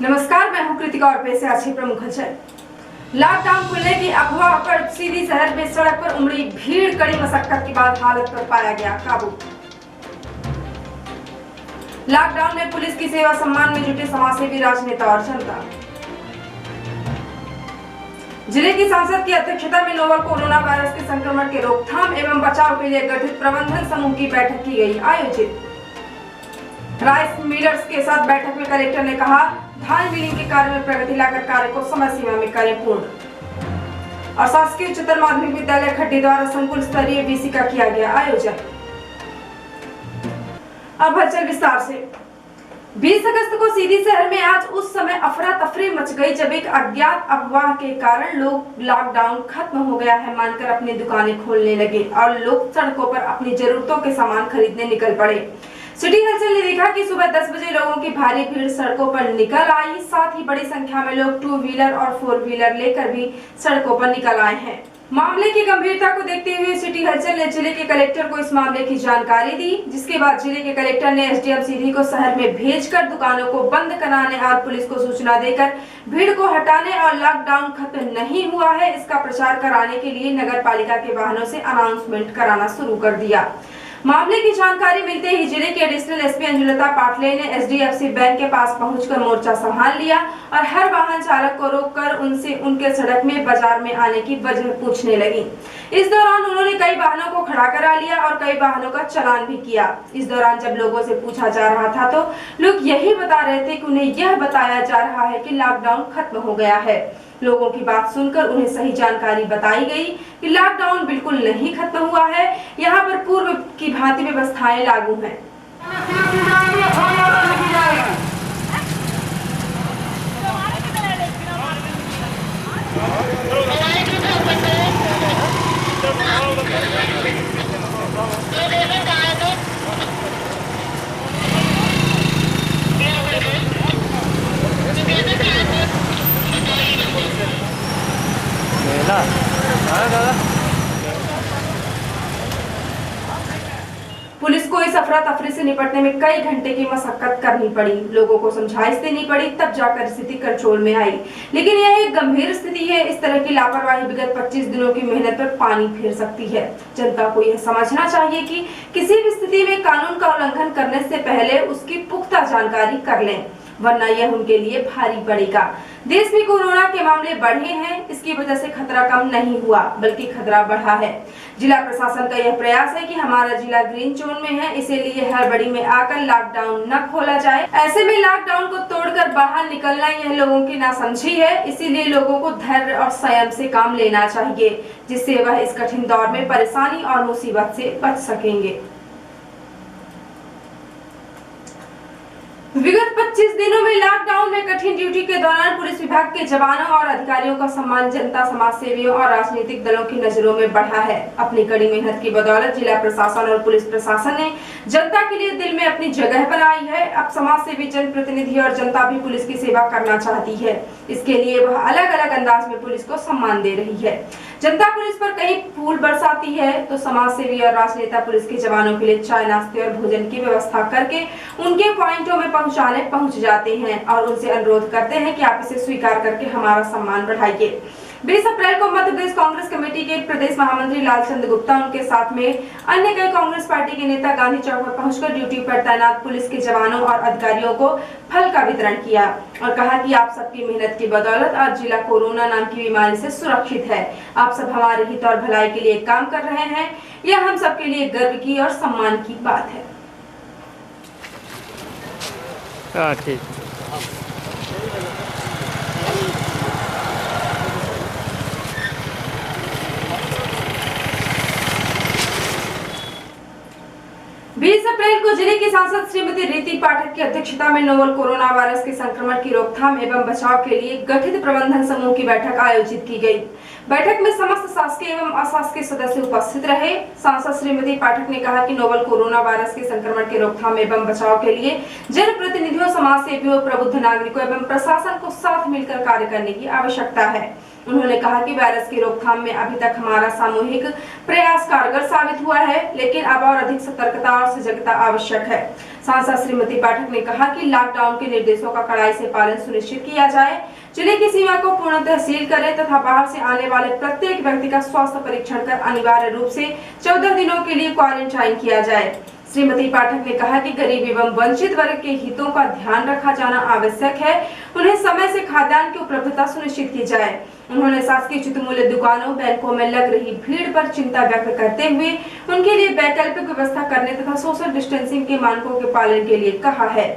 नमस्कार, मैं हूं कृतिका और पेश है आज की प्रमुख खबर। लॉकडाउन खुलने की अफवाह पर सीधी शहर में सड़क पर उमड़ी भीड़, कड़ी मशक्कत के बाद हालत पर पाया गया काबू। लॉकडाउन में पुलिस की सेवा सम्मान में जुटे समाजसेवी, राजनेता और जनता। जिले की सांसद की अध्यक्षता में नोवल कोरोना वायरस के संक्रमण के रोकथाम एवं बचाव के लिए गठित प्रबंधन समूह की बैठक की गई आयोजित। राइस मिलर्स के साथ बैठक में कलेक्टर ने कहा, धान मिलिंग के कार्य में प्रगति लाकर कार्य को समय सीमा में करें पूर्ण। और शासकीय उच्चतर माध्यमिक विद्यालय खड्डी द्वारा संकुल स्तरीय बीसी का किया गया आयोजन। अब हलचल विस्तार से। 20 अगस्त को सीधी शहर में आज उस समय अफरा तफरी मच गई जब एक अज्ञात अफवाह के कारण लोग लॉकडाउन खत्म हो गया है मानकर अपनी दुकानें खोलने लगे और लोग सड़कों पर अपनी जरूरतों के सामान खरीदने निकल पड़े। सिटी हलचल ने देखा कि सुबह 10 बजे लोगों की भारी भीड़ सड़कों पर निकल आई। साथ ही बड़ी संख्या में लोग 2 व्हीलर और 4 व्हीलर लेकर भी सड़कों पर निकल आए हैं। मामले की गंभीरता को देखते हुए सिटी हलचल ने जिले के कलेक्टर को इस मामले की जानकारी दी, जिसके बाद जिले के कलेक्टर ने एसडीएम सीधी को शहर में भेजकर दुकानों को बंद कराने और पुलिस को सूचना देकर भीड़ को हटाने और लॉकडाउन खत्म नहीं हुआ है इसका प्रचार कराने के लिए नगर पालिका के वाहनों से अनाउंसमेंट कराना शुरू कर दिया। मामले की जानकारी मिलते ही जिले के एडिशनल एसपी अंजुलता पाटले ने एचडीएफसी बैंक के पास पहुंचकर मोर्चा संभाल लिया और हर वाहन चालक को रोककर उनसे उनके सड़क में बाजार में आने की वजह पूछने लगी। इस दौरान उन्होंने कई वाहनों को खड़ा करा लिया और कई वाहनों का चालान भी किया। इस दौरान जब लोगों से पूछा जा रहा था तो लोग यही बता रहे थे कि उन्हें यह बताया जा रहा है कि लॉकडाउन खत्म हो गया है। लोगों की बात सुनकर उन्हें सही जानकारी बताई गई कि लॉकडाउन बिल्कुल नहीं खत्म हुआ है, यहाँ पर पूर्व की भांति व्यवस्थाएं लागू हैं। पुलिस को इस अफरा तफरी से निपटने में कई घंटे की मशक्कत करनी पड़ी, लोगों को समझाइश देनी पड़ी, तब जाकर स्थिति कंट्रोल में आई। लेकिन यह एक गंभीर स्थिति है। इस तरह की लापरवाही विगत 25 दिनों की मेहनत पर पानी फेर सकती है। जनता को यह समझना चाहिए कि किसी भी स्थिति में कानून का उल्लंघन करने से पहले उसकी पुख्ता जानकारी कर लें, वरना यह उनके लिए भारी पड़ेगा। देश में कोरोना के मामले बढ़े हैं, इसकी वजह से खतरा कम नहीं हुआ बल्कि खतरा बढ़ा है। जिला प्रशासन का यह प्रयास है कि हमारा जिला ग्रीन जोन में है, इसीलिए हड़बड़ी में आकर लॉकडाउन न खोला जाए। ऐसे में लॉकडाउन को तोड़कर बाहर निकलना यह लोगों की नासमझी है, इसीलिए लोगों को धैर्य और संयम से काम लेना चाहिए, जिससे वह इस कठिन दौर में परेशानी और मुसीबत से बच सकेंगे। विगत 25 दिनों में लॉकडाउन में कठिन ड्यूटी के दौरान पुलिस विभाग के जवानों और अधिकारियों का सम्मान जनता, समाज सेवियों और राजनीतिक दलों की नजरों में बढ़ा है। अपनी कड़ी मेहनत की बदौलत जिला प्रशासन और पुलिस प्रशासन ने जनता के लिए दिल में अपनी जगह बनाई है। अब समाज सेवी, जनप्रतिनिधि और जनता भी पुलिस की सेवा करना चाहती है। इसके लिए वह अलग अलग अंदाज में पुलिस को सम्मान दे रही है। जनता पुलिस पर कहीं फूल बरसाती है तो समाज सेवी और राजनेता पुलिस के जवानों के लिए चाय, नाश्ते और भोजन की व्यवस्था करके उनके पॉइंटों में पहुंच जाते हैं और उनसे अनुरोध करते हैं कि आप इसे स्वीकार करके हमारा सम्मान बढ़ाइए। 20 अप्रैल को मध्य प्रदेश कांग्रेस कमेटी के प्रदेश महामंत्री लालचंद गुप्ता, उनके साथ में अन्य कई कांग्रेस पार्टी के नेता गांधी चौक पर पहुंचकर ड्यूटी पर तैनात पुलिस के जवानों और अधिकारियों को फल का वितरण किया और कहा कि आप सबकी मेहनत की बदौलत आज जिला कोरोना नाम की बीमारी से सुरक्षित है। आप सब हमारे हित और भलाई के लिए काम कर रहे हैं, यह हम सबके लिए गर्व की और सम्मान की बात है। ठीक। अप्रैल को जिले की सांसद श्रीमती रीति पाठक की अध्यक्षता में नोवल कोरोना वायरस के संक्रमण की रोकथाम एवं बचाव के लिए गठित प्रबंधन समूह की बैठक आयोजित की गई। बैठक में समस्त शासकीय एवं अशासकीय सदस्य उपस्थित रहे। सांसद श्रीमती पाठक ने कहा कि नोवल कोरोना वायरस के संक्रमण की रोकथाम एवं बचाव के लिए जनप्रतिनिधियों, समाज सेवियों, प्रबुद्ध नागरिकों एवं प्रशासन को साथ मिलकर कार्य करने की आवश्यकता है। उन्होंने कहा कि वायरस की रोकथाम में अभी तक हमारा सामूहिक प्रयास कारगर साबित हुआ है, लेकिन अब और अधिक सतर्कता और सजगता आवश्यक है। सांसद श्रीमती पाठक ने कहा कि लॉकडाउन के निर्देशों का कड़ाई से पालन सुनिश्चित किया जाए, जिले की सीमा को पूर्णतः सील करें तथा बाहर से आने वाले प्रत्येक व्यक्ति का स्वास्थ्य परीक्षण कर अनिवार्य रूप से 14 दिनों के लिए क्वारंटाइन किया जाए। श्रीमती पाठक ने कहा कि गरीब एवं वंचित वर्ग के हितों का ध्यान रखा जाना आवश्यक है, उन्हें समय से खाद्यान्न की उपलब्धता सुनिश्चित की जाए। उन्होंने शासकीय उचित मूल्य दुकानों, बैंकों में लग रही भीड़ पर चिंता व्यक्त करते हुए उनके लिए वैकल्पिक व्यवस्था करने तथा सोशल डिस्टेंसिंग के मानकों के पालन के लिए कहा है।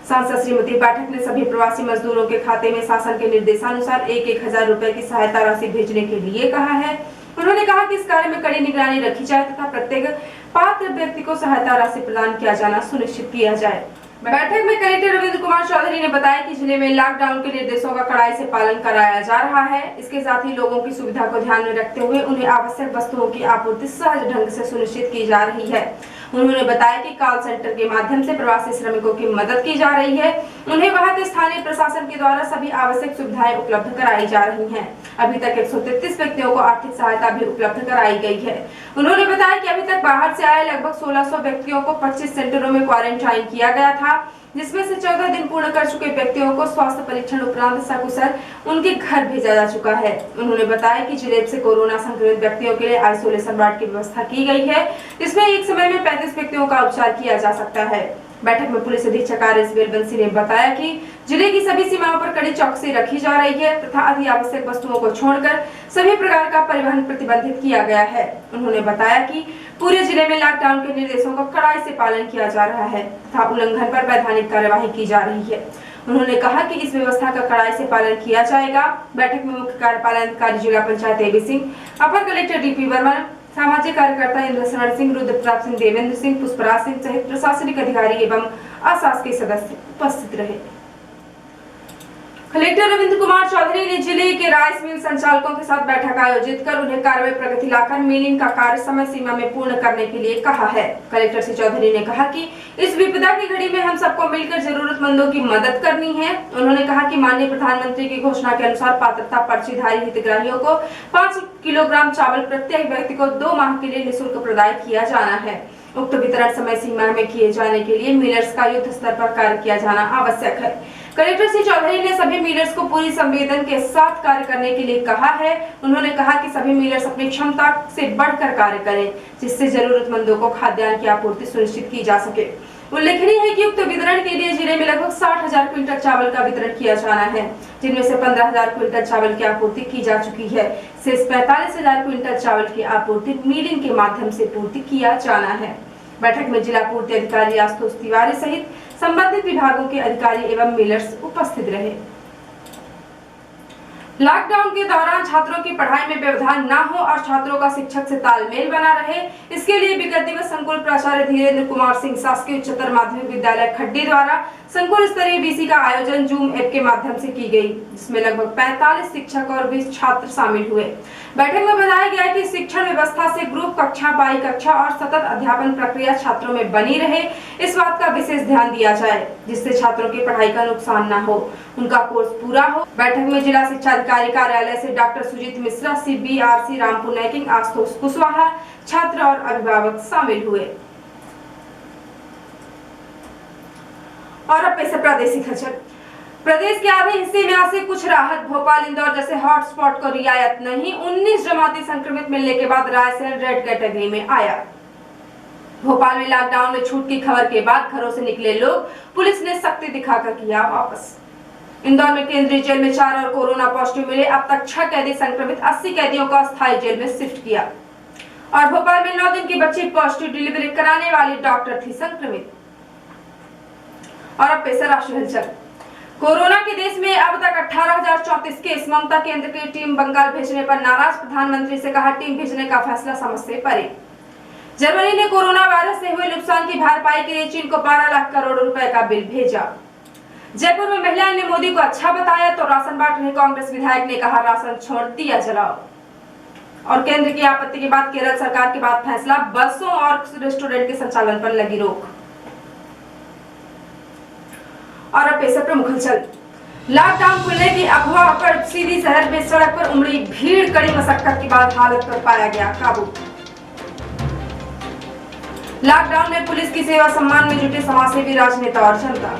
सांसद श्रीमती पाठक ने सभी प्रवासी मजदूरों के खाते में शासन के निर्देशानुसार 1,000 रुपए की सहायता राशि भेजने के लिए कहा है। उन्होंने कहा कि इस कार्य में कड़ी निगरानी रखी जाए तथा प्रत्येक पात्र व्यक्ति को सहायता राशि प्रदान किया जाना सुनिश्चित किया जाए। बैठक में कलेक्टर रविंद्र कुमार चौधरी ने बताया कि जिले में लॉकडाउन के निर्देशों का कड़ाई से पालन कराया जा रहा है। इसके साथ ही लोगों की सुविधा को ध्यान में रखते हुए उन्हें आवश्यक वस्तुओं की आपूर्ति सहज ढंग से सुनिश्चित की जा रही है। उन्होंने बताया कि कॉल सेंटर के माध्यम से प्रवासी श्रमिकों की मदद की जा रही है। उन्हें वहां के स्थानीय प्रशासन के द्वारा सभी आवश्यक सुविधाएं उपलब्ध कराई जा रही हैं। अभी तक 133 व्यक्तियों को आर्थिक सहायता भी उपलब्ध कराई गई है। उन्होंने बताया कि अभी तक बाहर से आए लगभग 1600 व्यक्तियों को 25 सेंटरों में क्वारंटाइन किया गया था, जिसमें से 14 दिन पूर्ण कर चुके व्यक्तियों को स्वास्थ्य परीक्षण उपरांत सकुशल उनके घर भेजा जा चुका है। उन्होंने बताया कि जिले से कोरोना संक्रमित व्यक्तियों के लिए आइसोलेशन वार्ड की व्यवस्था की गई है, जिसमें एक समय में 35 व्यक्तियों का उपचार किया जा सकता है। बैठक में पुलिस अधीक्षक RS बेलबंसी ने बताया कि जिले की सभी सीमाओं पर कड़ी चौकसी रखी जा रही है तथा अति आवश्यक वस्तुओं को छोड़कर सभी प्रकार का परिवहन प्रतिबंधित किया गया है। उन्होंने बताया कि पूरे जिले में लॉकडाउन के निर्देशों का कड़ाई से पालन किया जा रहा है तथा उल्लंघन पर वैधानिक कार्यवाही की जा रही है। उन्होंने कहा कि इस व्यवस्था का कड़ाई से पालन किया जाएगा। बैठक में मुख्य कार्यपालन अधिकारी जिला पंचायत AB सिंह, अपर कलेक्टर DP वर्मा, सामाजिक कार्यकर्ता इंद्र शरण सिंह, रुद्र प्रताप सिंह, देवेंद्र सिंह, पुष्पराज सिंह सहित प्रशासनिक अधिकारी एवं अशासकीय सदस्य उपस्थित रहे। कलेक्टर रविंद्र कुमार चौधरी ने जिले के राइस मिल संचालकों के साथ बैठक आयोजित कर उन्हें कार्रवाई प्रगति लाकर मिलिंग का कार्य समय सीमा में पूर्ण करने के लिए कहा है। कलेक्टर श्री चौधरी ने कहा कि इस विपदा की घड़ी में हम सबको मिलकर जरूरतमंदों की मदद करनी है। उन्होंने कहा कि माननीय प्रधानमंत्री की घोषणा के अनुसार पात्रता पर्चीधारी हितग्राहियों को 5 किलोग्राम चावल प्रत्येक व्यक्ति को 2 माह के लिए निःशुल्क प्रदान किया जाना है। उक्त वितरण समय सीमा में किए जाने के लिए मिलर्स का युद्ध स्तर पर कार्य किया जाना आवश्यक है। कलेक्टर श्री चौधरी ने सभी मिलर्स को पूरी संवेदन के साथ कार्य करने के लिए कहा है। उन्होंने कहा कि सभी मिलर्स अपनी क्षमता से बढ़कर कार्य करें, जिससे जरूरतमंदों को खाद्यान्न की आपूर्ति सुनिश्चित की जा सके। उल्लेखनीय है कि उक्त वितरण के लिए जिले में लगभग 60,000 क्विंटल चावल का वितरण किया जाना है, जिनमें से 15,000 क्विंटल चावल की आपूर्ति की जा चुकी है। शेष 45,000 क्विंटल चावल की आपूर्ति मिलिंग के माध्यम से पूर्ति किया जाना है। बैठक में जिला पूर्ति अधिकारी आशुतोष तिवारी सहित संबंधित विभागों के अधिकारी एवं मिलर्स उपस्थित रहे। लॉकडाउन के दौरान छात्रों की पढ़ाई में व्यवधान न हो और छात्रों का शिक्षक से तालमेल बना रहे, इसके लिए विगत दिवस संकुल प्राचार्य धीरेन्द्र कुमार सिंह शासकीय उच्चतर माध्यमिक विद्यालय खड्डी द्वारा संकुल स्तरीय BC का आयोजन जूम ऐप के माध्यम से की गई, जिसमें लगभग 45 शिक्षक और 20 छात्र शामिल हुए। बैठक में बताया गया कि शिक्षण व्यवस्था से ग्रुप कक्षा, बाई कक्षा और सतत अध्यापन प्रक्रिया छात्रों में बनी रहे, इस बात का विशेष ध्यान दिया जाए, जिससे छात्रों की पढ़ाई का नुकसान न हो, उनका कोर्स पूरा हो। बैठक में जिला शिक्षा अधिकारी कार्यालय से doctor Sujit Mishra, CBRC Rampur necking, Ashutosh Kushwaha, छात्र और अभिभावक शामिल हुए। और अब पेश है प्रादेशिक खबर। प्रदेश के आधे हिस्से में आज से कुछ राहत। भोपाल, इंदौर जैसे हॉटस्पॉट को रियायत नहीं। 19 जमाती संक्रमित मिलने के बाद रायसेन रेड कैटेगरी में आया। भोपाल में लॉकडाउन में छूट की खबर के बाद घरों से निकले लोग पुलिस ने सख्ती दिखाकर किया वापस। इंदौर में केंद्रीय जेल में 4 और कोरोना पॉजिटिव मिले। अब तक 6 कैदी संक्रमित, 80 कैदियों को अस्थायी जेल में शिफ्ट किया। और भोपाल में 9 दिन की बच्ची पॉजिटिव डिलीवरी कराने वाली डॉक्टर थी संक्रमित। और अब पेश है राष्ट्रीय हलचल। कोरोना के देश में अब तक 18,034 केस। ममता केंद्र की टीम बंगाल भेजने पर नाराज। प्रधानमंत्री से कहा टीम भेजने का फैसला समझ से परे। जर्मनी ने कोरोना वायरस से हुए नुकसान की भरपाई के लिए चीन को 12 लाख करोड़ रुपए का बिल भेजा। जयपुर में महिलाओं ने मोदी को अच्छा बताया तो राशन बांट रहे कांग्रेस विधायक ने कहा राशन छोड़ दिया जलाओ। और केंद्र की आपत्ति के बाद केरल सरकार के बाद फैसला, बसों और रेस्टोरेंट के संचालन पर लगी रोक। और अब पेश है प्रमुख हलचल। लॉकडाउन खुलने की अफवाह पर सीधी शहर में सड़क पर उमड़ी भीड़, कड़ी मशक्कत के बाद हालत पर पाया गया काबू। लॉकडाउन में पुलिस की सेवा सम्मान में जुटे समाजसेवी, राजनेता और जनता।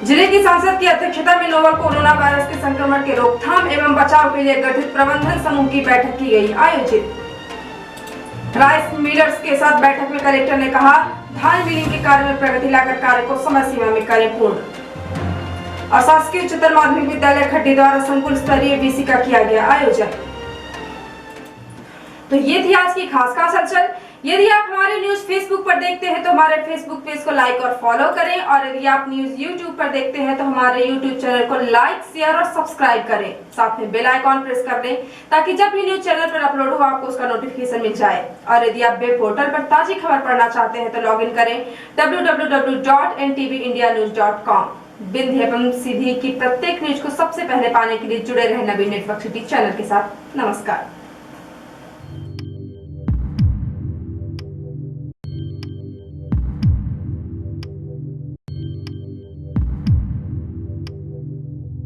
जिले की सांसद की अध्यक्षता में नोवल कोरोना वायरस के संक्रमण के रोकथाम एवं बचाव के लिए गठित प्रबंधन समूह की बैठक की गई आयोजित। राइस मिलर्स के साथ बैठक में कलेक्टर ने कहा, धान मिलिंग के कार्य में प्रगति लाकर कार्य को समय सीमा में करें पूर्ण। और शासकीय उच्चतर माध्यमिक विद्यालय खड्डी द्वारा संकुल स्तरीय बीसी का किया गया आयोजन। तो ये थी आज की खास हलचल। यदि आप हमारे न्यूज फेसबुक पर देखते हैं तो हमारे फेसबुक पेज को लाइक और फॉलो करें, और यदि आप न्यूज यूट्यूब पर देखते हैं तो हमारे यूट्यूब चैनल को लाइक, शेयर और सब्सक्राइब करें। साथ में बेल आइकॉन प्रेस कर दें ताकि जब भी न्यूज चैनल पर अपलोड हो आपको उसका नोटिफिकेशन मिल जाए। और यदि आप वेब पोर्टल पर ताजी खबर पढ़ना चाहते हैं तो लॉग इन करें www.ntvindianews.com। बिंद एवं सीधी की प्रत्येक न्यूज को सबसे पहले पाने के लिए जुड़े रहे नवीन नेटवर्क सिटी चैनल के साथ। नमस्कार।